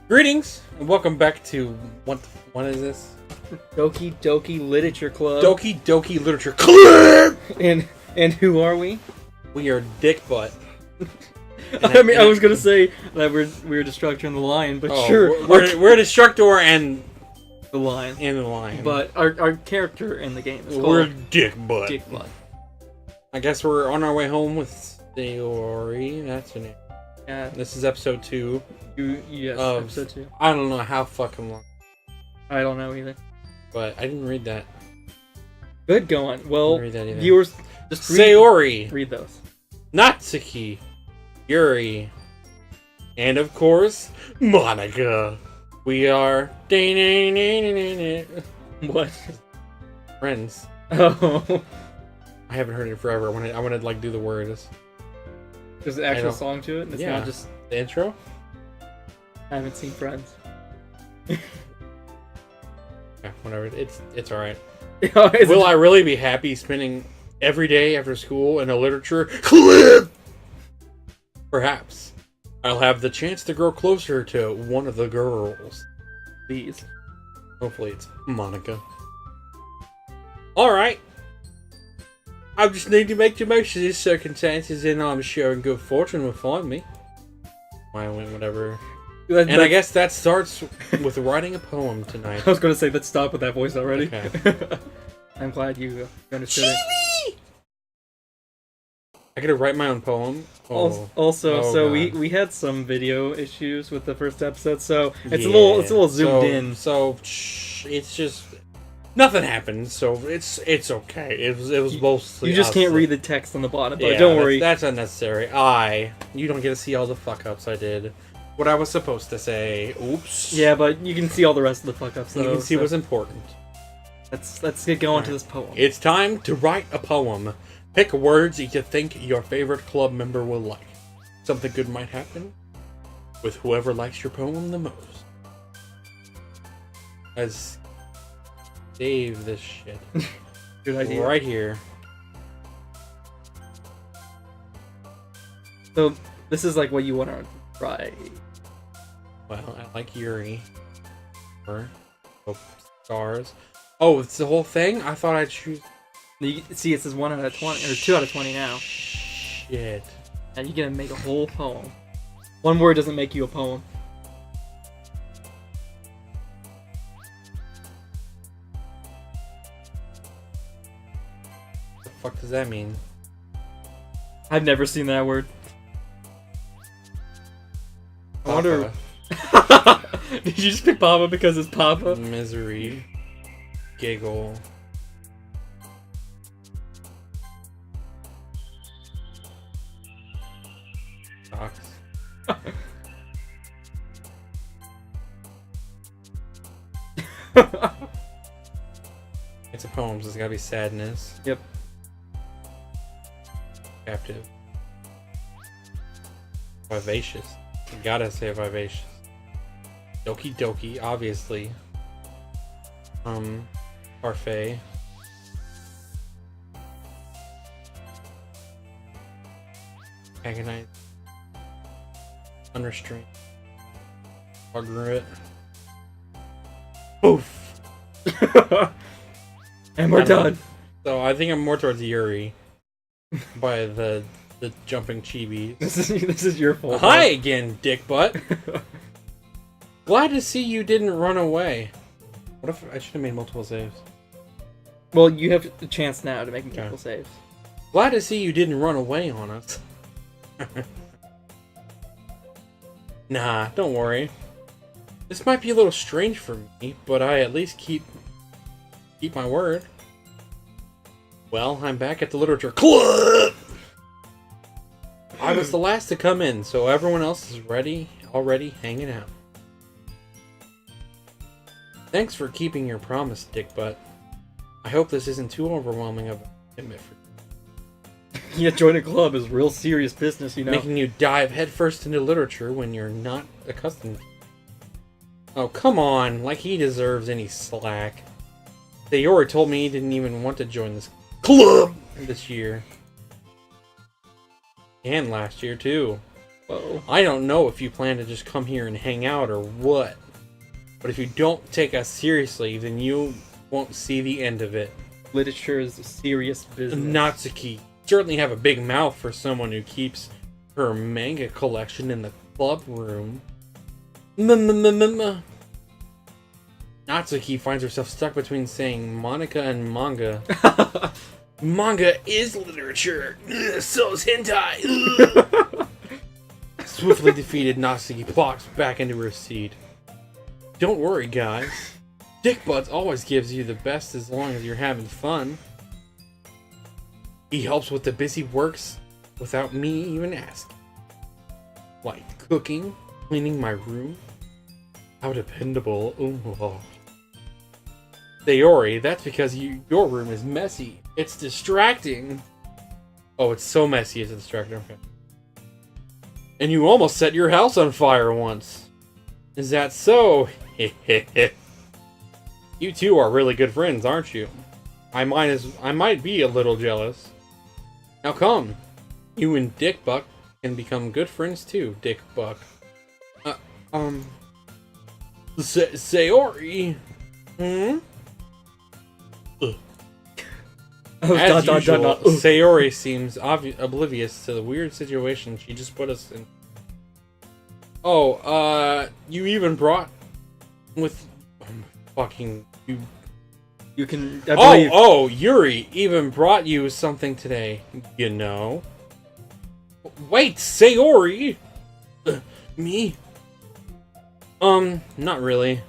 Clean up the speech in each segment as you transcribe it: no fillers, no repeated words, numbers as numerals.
Greetings and welcome back to what is this? Doki Doki Literature Club. Doki Doki Literature Club. And who are we? We are Dick Butt. I was gonna say that we're Destructor and the Lion, but sure, we're Destructor and the Lion. the Lion. But our character in the game is we're called Dick Butt. Dick Butt. I guess we're on our way home with Sayori. That's her name. Yeah. This is episode 2. Yes, episode 2. I don't know how fucking long, I don't know either. but I didn't read that. Good going. Well, Read that either. viewers, just Sayori, read those. Natsuki, Yuri, and of course, Monica. We are What? friends. Oh, I haven't heard it forever. I want to like do the words. there's an actual song to it. It's Yeah. not just The intro? I haven't seen Friends. Yeah, whatever. It's alright. Is Will I really be happy spending every day after school in a literature club? Perhaps. I'll have the chance to grow closer to one of the girls. Please. Hopefully it's Monica. Alright. I just need to make the most of these circumstances, and I'm sure good fortune will find me. I went whatever. And I guess that starts with writing a poem tonight. I was gonna say, let's stop with that voice already. Okay. I'm glad you understood it. I gotta write my own poem. Also, we had some video issues with the first episode, so it's a little zoomed in. So it's just nothing happened. So it's okay. It was mostly you just can't read the text on the bottom, but don't worry. That's unnecessary. You don't get to see all the fuck ups I did. What I was supposed to say. Oops. Yeah, but you can see all the rest of the fuck ups. You can see what's important. Let's get going to this poem. It's time to write a poem. Pick words you think your favorite club member will like. Something good might happen with whoever likes your poem the most. Let's save this shit. Good idea. Right here. So this is like what you want to write. Well, I like Yuri. Or stars. Oh, it's the whole thing? I thought I'd choose. You see, it says 1 out of 20 or 2 out of 20 now. Shit. And you're gonna make a whole poem. One word doesn't make you a poem. What the fuck does that mean? I've never seen that word. I wonder. Did you just pick Papa because it's Papa? Misery. Giggle. Socks. It's a poem, so it's gotta be sadness. Yep. Captive. Vivacious. You gotta say vivacious. Doki Doki, obviously. Parfait. Agonite. Unrestrained. Argument. Oof. And we're done. So I think I'm more towards Yuri. By the jumping chibi. This is your fault. Hi again, Dick Butt. Glad to see you didn't run away. What if I should have made multiple saves? Well, you have a chance now to make multiple saves. Glad to see you didn't run away on us. Nah, don't worry. This might be a little strange for me, but I at least keep my word. Well, I'm back at the literature club. I was the last to come in, so everyone else is already hanging out. Thanks for keeping your promise, Dick Butt. I hope this isn't too overwhelming of a commitment for you. Yeah, joining a club is real serious business, you know. Making you dive headfirst into literature when you're not accustomed to it. Oh, come on, like he deserves any slack. Sayori told me he didn't even want to join this club this year. And last year, too. Whoa. I don't know if you plan to just come here and hang out or what. But if you don't take us seriously, then you won't see the end of it. Literature is serious business. Natsuki certainly have a big mouth for someone who keeps her manga collection in the club room. Natsuki finds herself stuck between saying Monica and manga. Manga is literature. So's hentai. Swiftly defeated, Natsuki plops back into her seat. Don't worry, guys. Dick Butts always gives you the best as long as you're having fun. He helps with the busy works without me even asking. Like cooking, cleaning my room. How dependable. Ooh. Sayori, that's because your room is messy. It's distracting. Oh, it's so messy it's distracting. Okay. And you almost set your house on fire once. Is that so? You two are really good friends, aren't you? I might be a little jealous. Now come. You and Dick Buck can become good friends too, Dick Buck. Sayori. As usual, Sayori seems oblivious to the weird situation she just put us in. Oh, you even brought with fucking you. You can. I believe. Oh, Yuri even brought you something today. You know. Wait, Sayori. Me? Not really.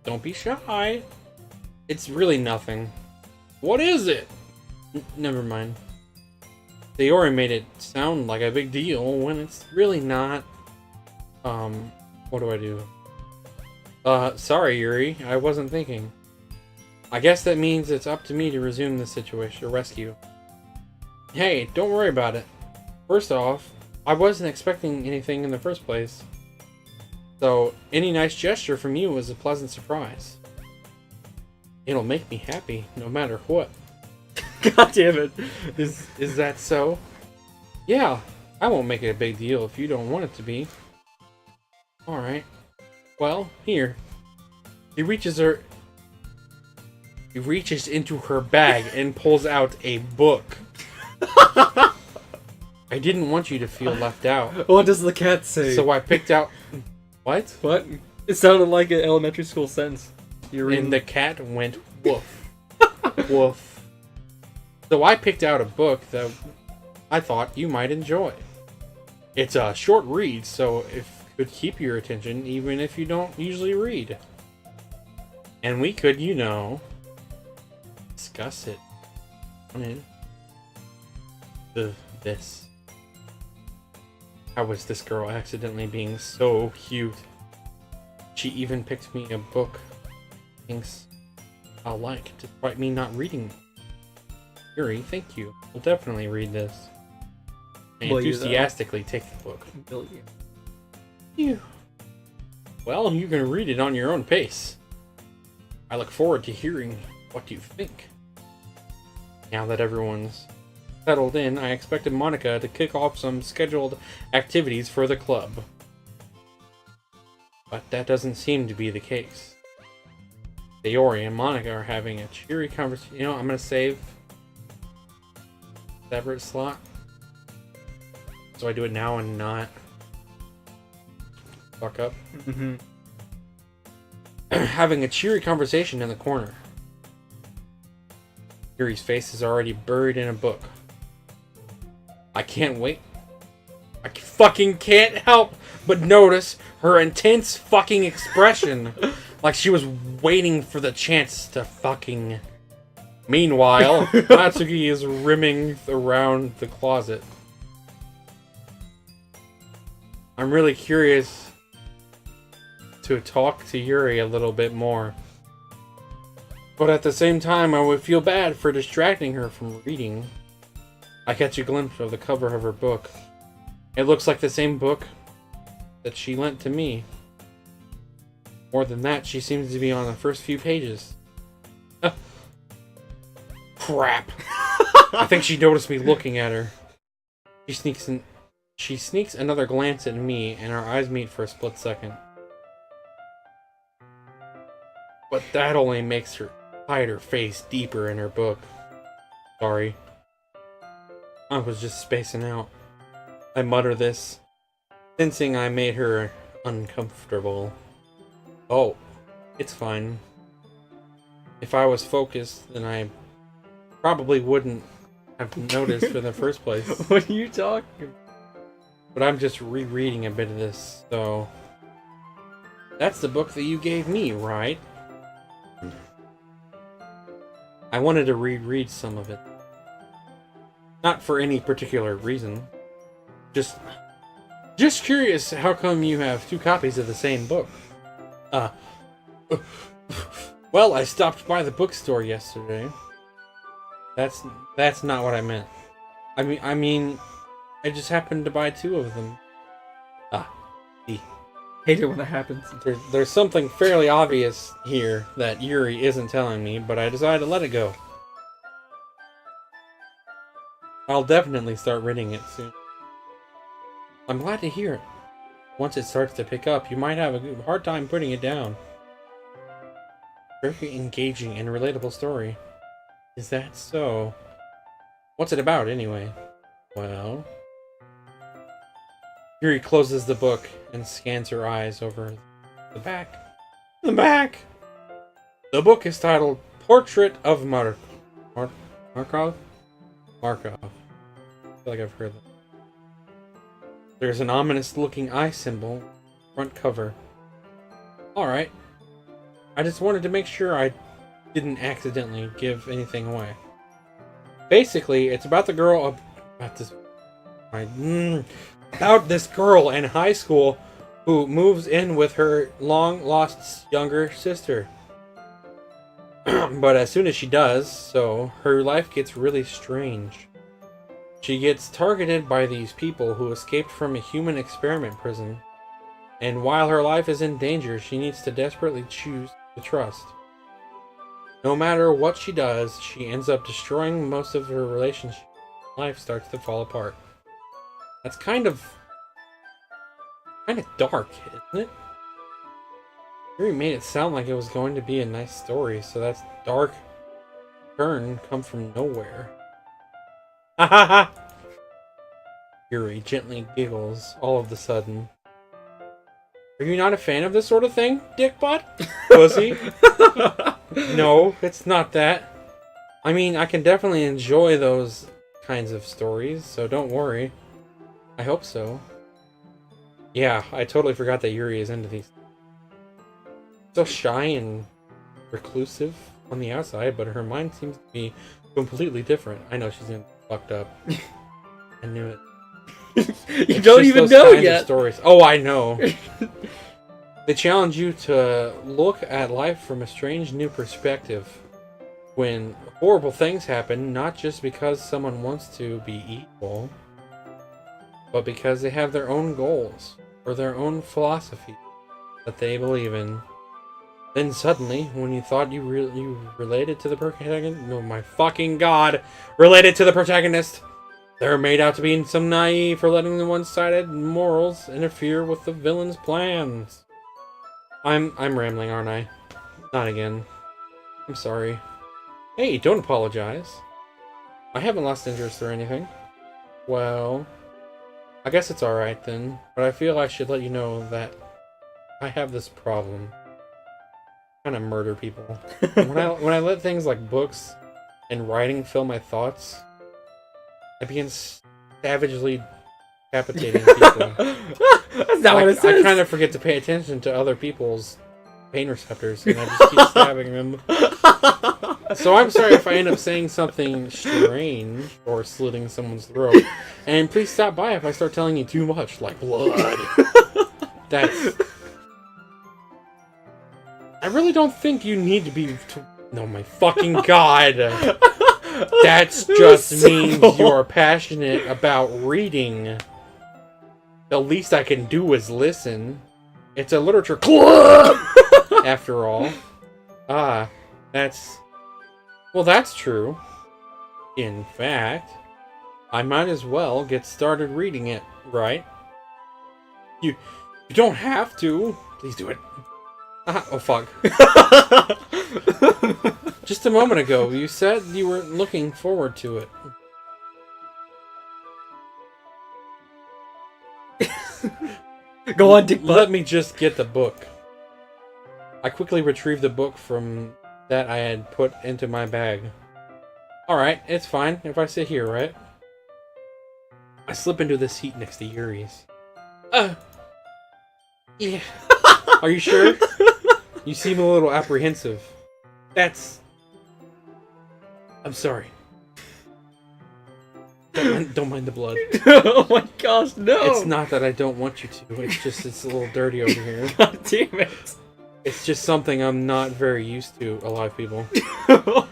Don't be shy. It's really nothing. What is it? Never mind. Sayori made it sound like a big deal when it's really not. What do I do? Sorry, Yuri. I wasn't thinking. I guess that means it's up to me to resume the situation, or rescue. Hey, don't worry about it. First off, I wasn't expecting anything in the first place. So, any nice gesture from you was a pleasant surprise. It'll make me happy, no matter what. God damn it. Is that so? Yeah, I won't make it a big deal if you don't want it to be. Alright. Well, here. He reaches into her bag and pulls out a book. I didn't want you to feel left out. What does the cat say? So I picked out... What? What? It sounded like an elementary school sentence. And the cat went woof. Woof. So I picked out a book that I thought you might enjoy. It's a short read, so it could keep your attention even if you don't usually read. And we could, you know, discuss it. This. How was this girl accidentally being so cute? She even picked me a book things I'll like, despite me not reading. Yuri, thank you. We'll definitely read this. I enthusiastically take the book. You. Well, you can read it on your own pace. I look forward to hearing what you think. Now that everyone's settled in, I expected Monica to kick off some scheduled activities for the club. But that doesn't seem to be the case. Sayori and Monica are having a cheery conversation. You know, I'm going to save separate slot. So I do it now and not fuck up. Mm-hmm. Having a cheery conversation in the corner. Yuri's face is already buried in a book. I can't wait. I fucking can't help but notice her intense fucking expression. Like she was waiting for the chance to fucking... Meanwhile, Natsuki is rimming around the closet. I'm really curious to talk to Yuri a little bit more. But at the same time, I would feel bad for distracting her from reading. I catch a glimpse of the cover of her book. It looks like the same book that she lent to me. More than that, she seems to be on the first few pages. Crap. I think she noticed me looking at her. She sneaks in. She sneaks another glance at me, and our eyes meet for a split second. But that only makes her hide her face deeper in her book. Sorry. I was just spacing out. I mutter this, sensing I made her uncomfortable. Oh, it's fine. If I was focused, then I probably wouldn't have noticed in the first place. What are you talking about? But I'm just rereading a bit of this, so... That's the book that you gave me, right? I wanted to reread some of it. Not for any particular reason. Just curious how come you have 2 copies of the same book. Well, I stopped by the bookstore yesterday. That's not what I meant. I mean, I just happened to buy 2 of them. See. Hate it when that happens. There's something fairly obvious here that Yuri isn't telling me, but I decided to let it go. I'll definitely start reading it soon. I'm glad to hear it. Once it starts to pick up, you might have a hard time putting it down. Very engaging and relatable story. Is that so? What's it about, anyway? Well... Yuri closes the book and scans her eyes over the back. The back! The book is titled Portrait of Markov? Markov? I feel like I've heard that. There's an ominous-looking eye symbol, front cover. Alright. I just wanted to make sure I didn't accidentally give anything away. Basically, it's about the girl... About this girl in high school who moves in with her long-lost younger sister. But as soon as she does so, her life gets really strange. She gets targeted by these people who escaped from a human experiment prison. And while her life is in danger, she needs to desperately choose to trust. No matter what she does, she ends up destroying most of her relationships. Life starts to fall apart. That's kind of dark, isn't it? Yuri made it sound like it was going to be a nice story, so that's dark turn come from nowhere. Ha ha ha! Yuri gently giggles all of a sudden. Are you not a fan of this sort of thing, dickbutt? Pussy? No, it's not that. I mean, I can definitely enjoy those kinds of stories, so don't worry. I hope so. Yeah, I totally forgot that Yuri is into these. So shy and reclusive on the outside, but her mind seems to be completely different. I know she's gonna be fucked up. I knew it. You don't even know yet. Stories. Oh, I know. They challenge you to look at life from a strange new perspective. When horrible things happen, not just because someone wants to be evil, but because they have their own goals, or their own philosophy that they believe in. Then suddenly, when you thought you related to the protagonist, no, my fucking god, related to the protagonist, they're made out to be some naive for letting the one-sided morals interfere with the villain's plans. I'm rambling, aren't I? Not again. I'm sorry. Hey, don't apologize. I haven't lost interest or anything. Well, I guess it's alright then, but I feel I should let you know that I have this problem. I kind of murder people. when I let things like books and writing fill my thoughts, I begin savagely decapitating people. That's not what it says. I kind of forget to pay attention to other people's pain receptors, and I just keep stabbing them. So I'm sorry if I end up saying something strange or slitting someone's throat. And please stop by if I start telling you too much, like blood. I really don't think you need to be... No, my fucking god. That just means you're passionate about reading. The least I can do is listen. It's a literature club, after all. Well, that's true. In fact, I might as well get started reading it, right? You don't have to. Please do it. Oh, fuck. Just a moment ago, you said you were looking forward to it. Go on, Dick Butt. Let me just get the book. I quickly retrieved the book from that I had put into my bag. Alright, it's fine if I sit here, right? I slip into the seat next to Yuri's. Yeah. Are you sure? You seem a little apprehensive. I'm sorry. Don't mind the blood. Oh my gosh, no! It's not that I don't want you to. It's just it's a little dirty over here. God damn it! It's just something I'm not very used to. A lot of people. I'm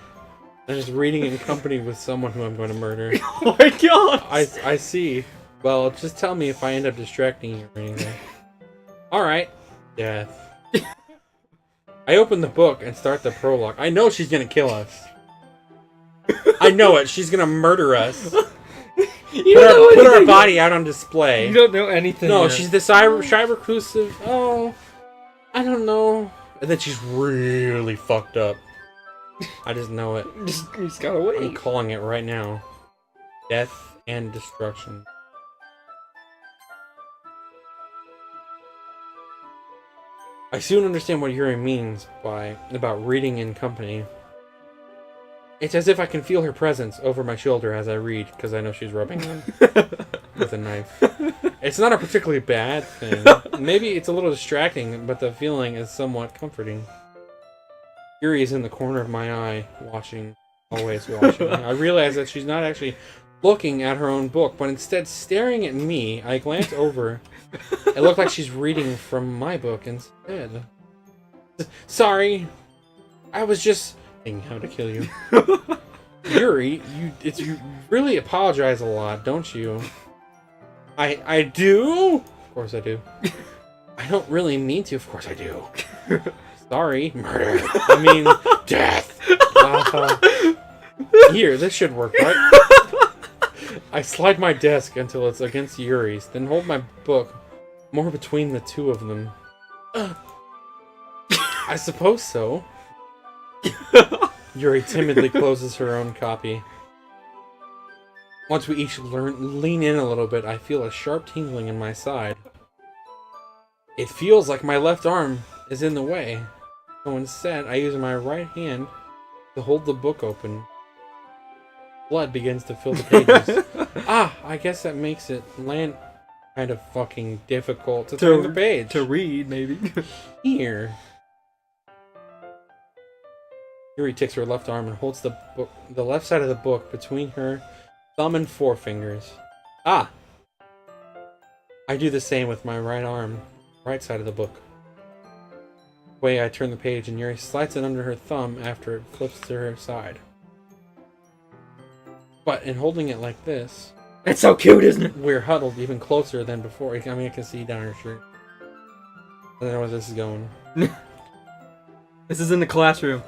just reading in company with someone who I'm going to murder. Oh my god! I see. Well, just tell me if I end up distracting you or anything. Alright. Death. I open the book and start the prologue. I know she's gonna kill us. I know it. She's gonna murder us. Put our body out on display. You don't know anything. No, yet. she's the cyber reclusive. Oh, I don't know. And then she's really fucked up. I just know it. You just gotta wait. I'm calling it right now. Death and destruction. I soon understand what Yuri means about reading in company. It's as if I can feel her presence over my shoulder as I read, because I know she's rubbing them with a knife. It's not a particularly bad thing. Maybe it's a little distracting, but the feeling is somewhat comforting. Yuri is in the corner of my eye, watching, always watching. I realize that she's not actually looking at her own book, but instead staring at me. I glance over. It looked like she's reading from my book instead. Sorry, I was just thinking how to kill you. Yuri, you really apologize a lot, don't you? I do? Of course I do. I don't really mean to, of course I do. Sorry, murder. I mean, death. Here, this should work, right? I slide my desk until it's against Yuri's, then hold my book more between the two of them. I suppose so. Yuri timidly closes her own copy. Once we each lean in a little bit, I feel a sharp tingling in my side. It feels like my left arm is in the way, so instead I use my right hand to hold the book open. Blood begins to fill the pages. I guess that makes it kind of fucking difficult to turn the page. To read, maybe. Here. Yuri takes her left arm and holds the left side of the book between her thumb and forefingers. I do the same with my right arm, right side of the book. The way I turn the page and Yuri slides it under her thumb after it flips to her side. But in holding it like this... That's so cute, isn't it? We're huddled even closer than before. I mean, I can see down her shirt. I don't know where this is going. This is in the classroom.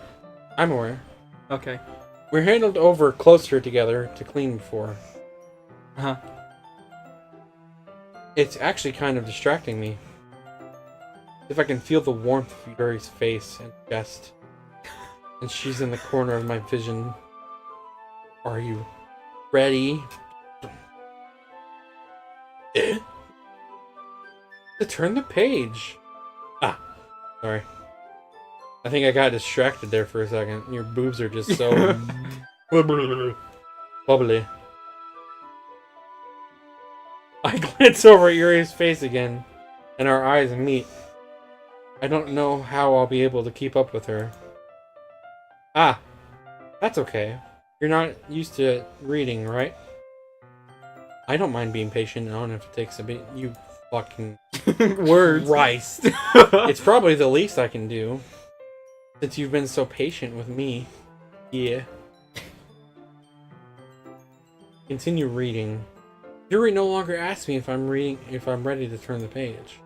I'm aware. Okay. We're handled over closer together to clean before. Uh-huh. It's actually kind of distracting me. If I can feel the warmth of Yuri's face and chest. And she's in the corner of my vision. Are you ready? To turn the page. Sorry. I think I got distracted there for a second. Your boobs are just so bubbly. I glance over at Yuri's face again, and our eyes meet. I don't know how I'll be able to keep up with her. That's okay. You're not used to reading, right? I don't mind being patient on if it takes a bit. You fucking words. Christ. It's probably the least I can do. Since you've been so patient with me. Yeah. Continue reading. Yuri no longer asks me if I'm ready to turn the page.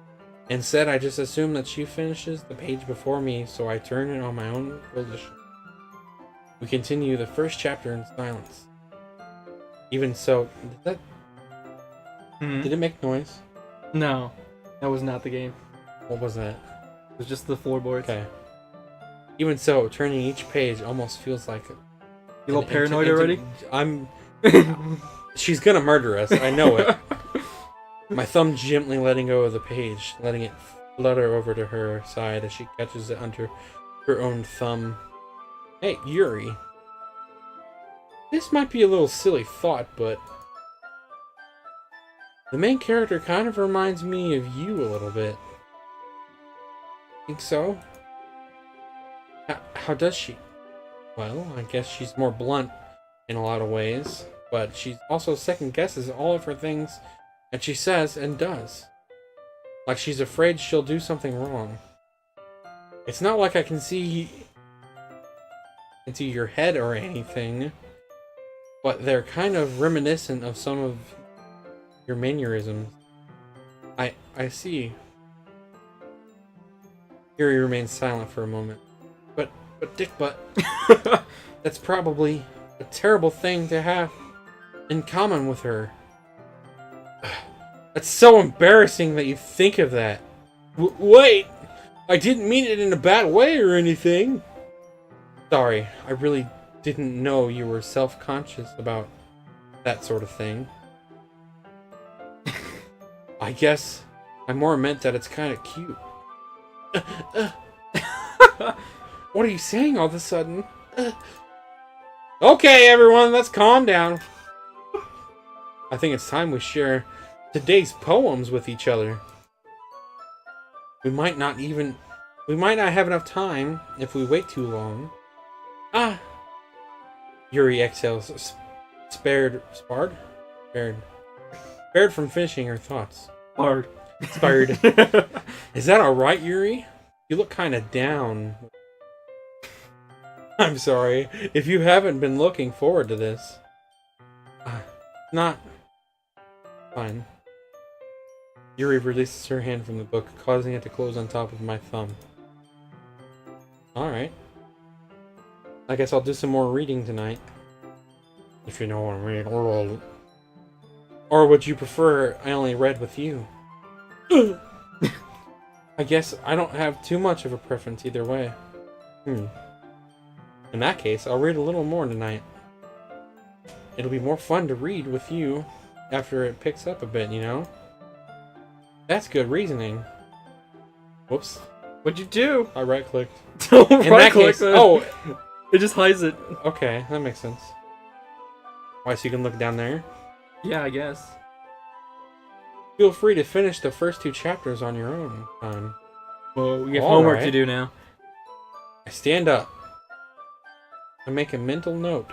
Instead, I just assume that she finishes the page before me, so I turn it on my own volition. We continue the first chapter in silence. Even so, did it make noise? No, that was not the game. What was that? It was just the floorboards. Okay. Even so, turning each page almost feels like... You a little paranoid already? She's gonna murder us, I know it. My thumb gently letting go of the page, letting it flutter over to her side as she catches it under her own thumb. Hey, Yuri. This might be a little silly thought, but... the main character kind of reminds me of you a little bit. Think so? How does she? Well, I guess she's more blunt in a lot of ways, but she also second guesses all of her things that she says and does. Like she's afraid she'll do something wrong. It's not like I can see into your head or anything, but they're kind of reminiscent of some of your mannerisms. I see. Yuri remains silent for a moment. But Dick Butt, that's probably a terrible thing to have in common with her. That's so embarrassing that you think of that. Wait! I didn't mean it in a bad way or anything. Sorry, I really didn't know you were self-conscious about that sort of thing. I guess I more meant that it's kind of cute. What are you saying all of a sudden? Okay, everyone, let's calm down. I think it's time we share today's poems with each other. We might not have enough time if we wait too long. Yuri exhales, spared from finishing her thoughts. Spared. Is that alright, Yuri? You look kind of down. I'm sorry, if you haven't been looking forward to this. Not... Fine. Yuri releases her hand from the book, causing it to close on top of my thumb. Alright. I guess I'll do some more reading tonight. If you know what I mean. Or would you prefer I only read with you? I guess I don't have too much of a preference either way. In that case, I'll read a little more tonight. It'll be more fun to read with you after it picks up a bit, you know? That's good reasoning. Whoops. What'd you do? I right-clicked. Don't In that right-click case, oh! It just hides it. Okay, that makes sense. Why, so you can look down there? Yeah, I guess. Feel free to finish the first 2 chapters on your own time. Well, we have homework to do now. I stand up. I make a mental note.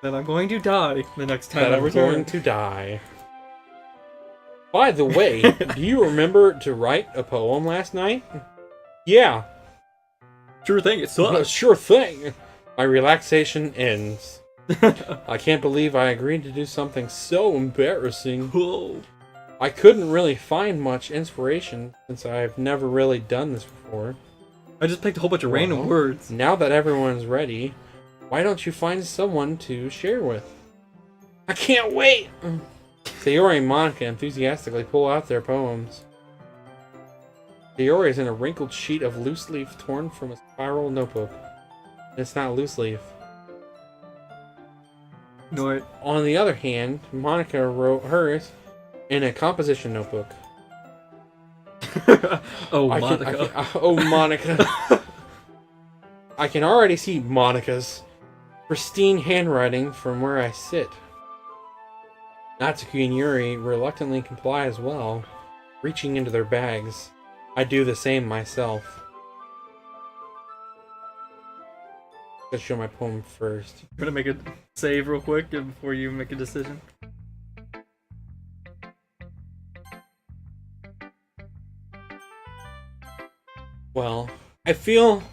That I'm going to die the next time I return. I'm going to die. By the way, do you remember to write a poem last night? Yeah. Sure thing, it sucks. Sure thing. My relaxation ends. I can't believe I agreed to do something so embarrassing. Whoa. I couldn't really find much inspiration since I've never really done this before. I just picked a whole bunch of random words. Now that everyone's ready, why don't you find someone to share with? I can't wait! Sayori and Monica enthusiastically pull out their poems. Sayori is in a wrinkled sheet of loose leaf torn from a spiral notebook. It's not loose leaf. Ignore it. On the other hand, Monica wrote hers in a composition notebook. Monica. Monica. I can already see Monica's pristine handwriting from where I sit. Natsuki and Yuri reluctantly comply as well, reaching into their bags. I do the same myself. Let's show my poem first. I'm gonna make a save real quick before you make a decision. Well, I feel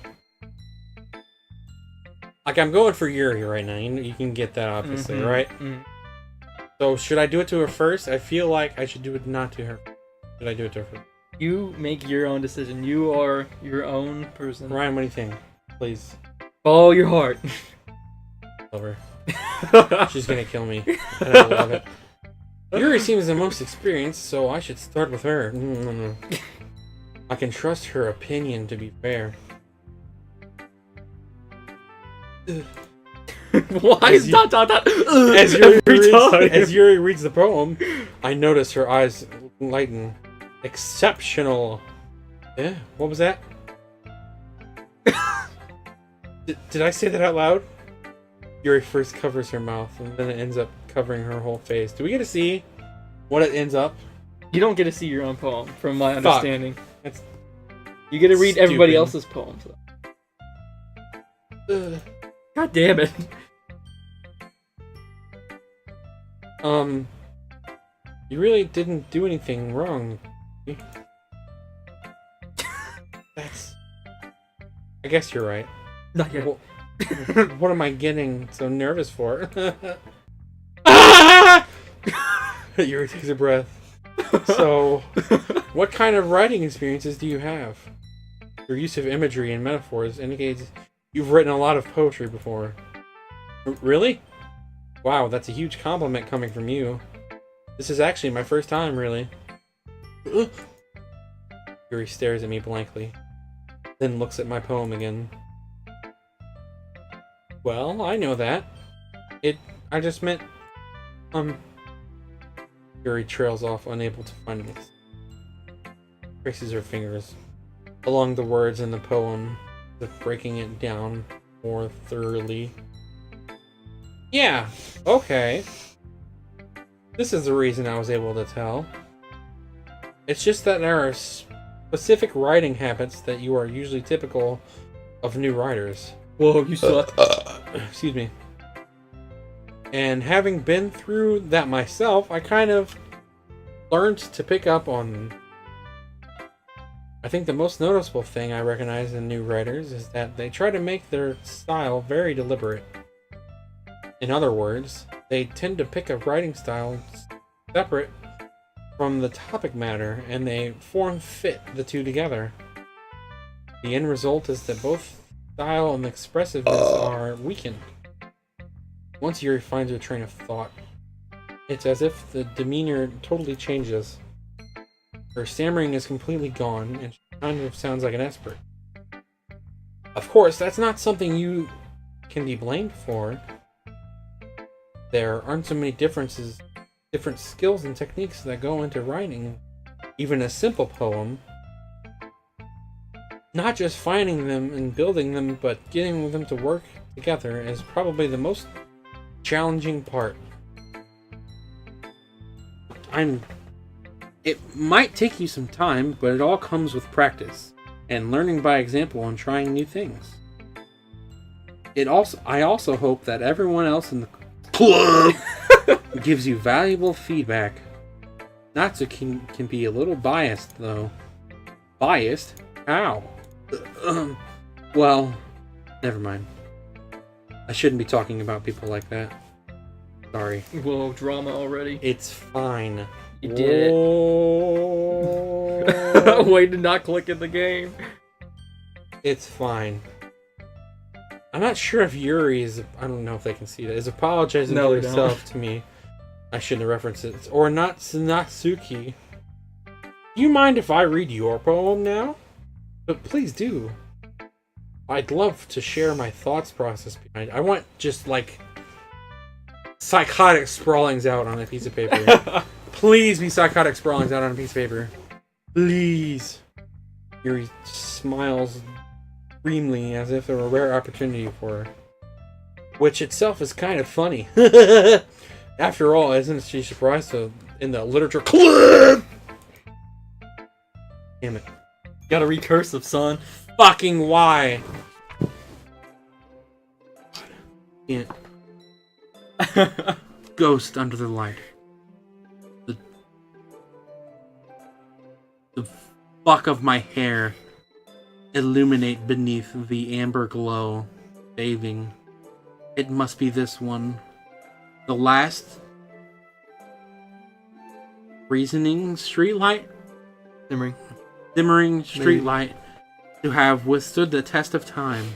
like I'm going for Yuri right now. You can get that, obviously, right? Mm-hmm. So, should I do it to her first? I feel like I should do it not to her. Should I do it to her first? You make your own decision. You are your own person. Ryan, what do you think? Please. Follow your heart. Over. She's gonna kill me, and I love it. Yuri seems the most experienced, so I should start with her. I can trust her opinion to be fair. Why is dot dot dot? As Yuri reads the poem, I notice her eyes lighten. Exceptional. Yeah, what was that? Did I say that out loud? Yuri first covers her mouth, and then it ends up covering her whole face. Do we get to see what it ends up? You don't get to see your own poem, from my understanding. That's you get to read everybody else's poems. God damn it. You really didn't do anything wrong. That's... I guess you're right. Not yet. Well, what am I getting so nervous for? Yuri takes a breath. So, what kind of writing experiences do you have? Your use of imagery and metaphors indicates you've written a lot of poetry before. Really? Wow, that's a huge compliment coming from you. This is actually my first time, really. Yuri stares at me blankly, then looks at my poem again. Well, I know that. I just meant... Yuri trails off, unable to find it. Traces her fingers along the words in the poem, breaking it down more thoroughly. Yeah, okay. This is the reason I was able to tell. It's just that there are specific writing habits that you are usually typical of new writers. Whoa, you suck. Excuse me. And having been through that myself, I kind of learned to pick up on... I think the most noticeable thing I recognize in new writers is that they try to make their style very deliberate. In other words, they tend to pick a writing style separate from the topic matter, and they form-fit the two together. The end result is that both style and expressiveness are weakened. Once Yuri finds her train of thought, it's as if the demeanor totally changes. Her stammering is completely gone, and she kind of sounds like an expert. Of course, that's not something you can be blamed for. There aren't so many different skills and techniques that go into writing even a simple poem. Not just finding them and building them, but getting them to work together is probably the most challenging part. It might take you some time, but it all comes with practice and learning by example and trying new things. I also hope that everyone else in the club gives you valuable feedback. Natsu can be a little biased, though. Biased? How? Well, never mind. I shouldn't be talking about people like that. Sorry. Whoa, drama already. It's fine. You did it. Way to not click in the game. It's fine. I'm not sure if Yuri is... I don't know if they can see that. Is apologizing to herself to me. I shouldn't have referenced it. Or not Natsuki. Do you mind if I read your poem now? But please do. I'd love to share my thoughts process behind it. I want just like psychotic sprawlings out on a piece of paper. Please be psychotic sprawlings out on a piece of paper. Please. Yuri smiles dreamily as if there were a rare opportunity for her. Which itself is kind of funny. After all, isn't she surprised in the literature club? Damn it. Gotta read cursive, son. Fucking why? Yeah. Ghost under the light. The fuck of my hair illuminate beneath the amber glow, bathing. It must be this one. The last reasoning streetlight? Simmering streetlight to have withstood the test of time.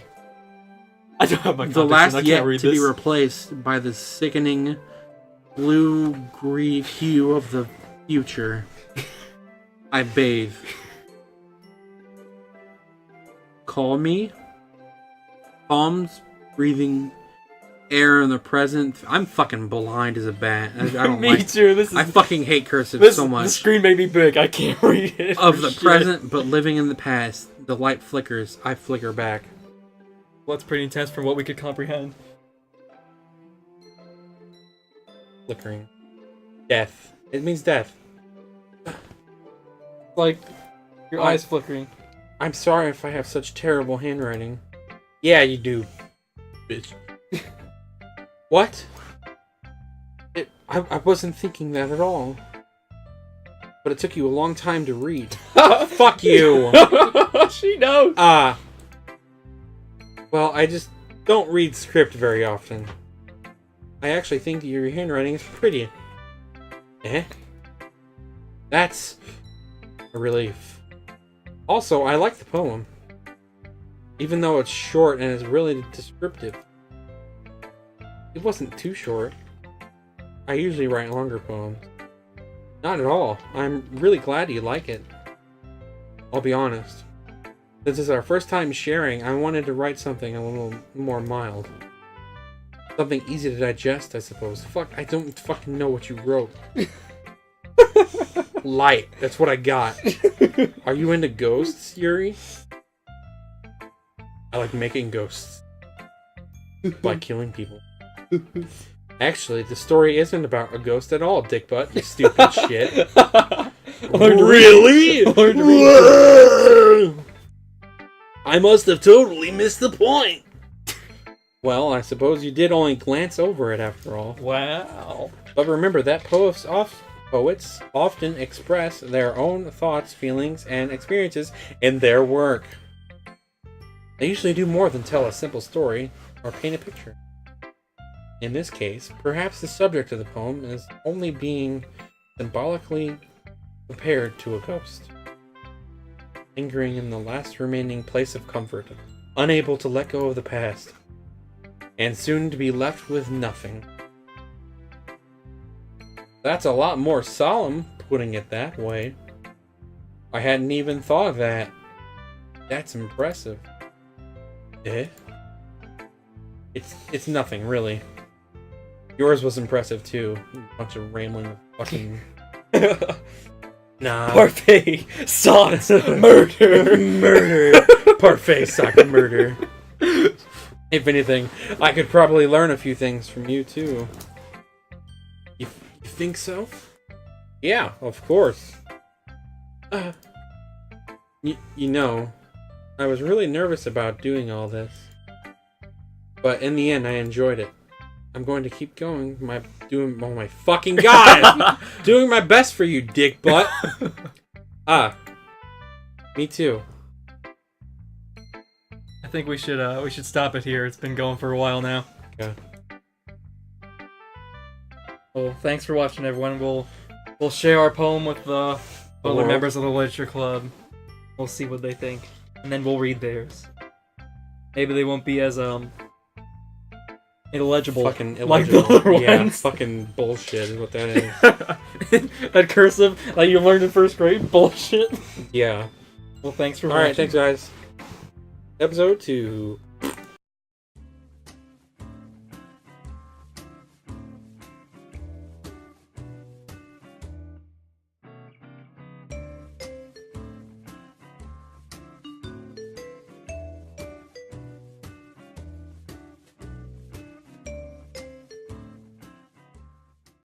I don't have my The last yet to be replaced by the sickening blue-green hue of the future. I bathe. Call me. Palms breathing air in the present. I'm fucking blind as a bat. I don't Me too. I fucking hate cursive so much. The screen made me big. I can't read it. Of the present, but living in the past. The light flickers. I flicker back. Well, that's pretty intense from what we could comprehend. Flickering. Death. It means death. Like, your eyes flickering. I'm sorry if I have such terrible handwriting. Yeah, you do, bitch. What? I wasn't thinking that at all. But it took you a long time to read. Fuck you! She knows! Well, I just don't read script very often. I actually think your handwriting is pretty. Eh? That's a relief. Also, I like the poem. Even though it's short and is really descriptive. It wasn't too short. I usually write longer poems. Not at all. I'm really glad you like it. I'll be honest. This is our first time sharing. I wanted to write something a little more mild. Something easy to digest, I suppose. Fuck, I don't fucking know what you wrote. Light. That's what I got. Are you into ghosts, Yuri? I like making ghosts. By killing people. Actually, the story isn't about a ghost at all, dickbutt. You stupid shit. Really? I must have totally missed the point. Well, I suppose you did only glance over it after all. Wow. But remember that poets often express their own thoughts, feelings, and experiences in their work. They usually do more than tell a simple story or paint a picture. In this case, perhaps the subject of the poem is only being symbolically compared to a ghost, lingering in the last remaining place of comfort, unable to let go of the past, and soon to be left with nothing. That's a lot more solemn, putting it that way. I hadn't even thought of that. That's impressive. Eh? It's nothing, really. Yours was impressive, too. A bunch of rambling fucking... Nah. Parfait, sauce, murder. Murder. Parfait, soccer, murder. If anything, I could probably learn a few things from you, too. You think so? Yeah, of course. You know, I was really nervous about doing all this. But in the end, I enjoyed it. I'm going to keep going. Oh my fucking god! Doing my best for you, dick butt. Me too. I think we should stop it here. It's been going for a while now. Okay. Well, thanks for watching, everyone. We'll share our poem with the other members of the literature club. We'll see what they think, and then we'll read theirs. Maybe they won't be as illegible, fucking illegible. Like the other ones. Fucking bullshit is what that is. That cursive like you learned in first grade, bullshit. Yeah. Well, thanks for watching. Alright, thanks guys. Episode 2.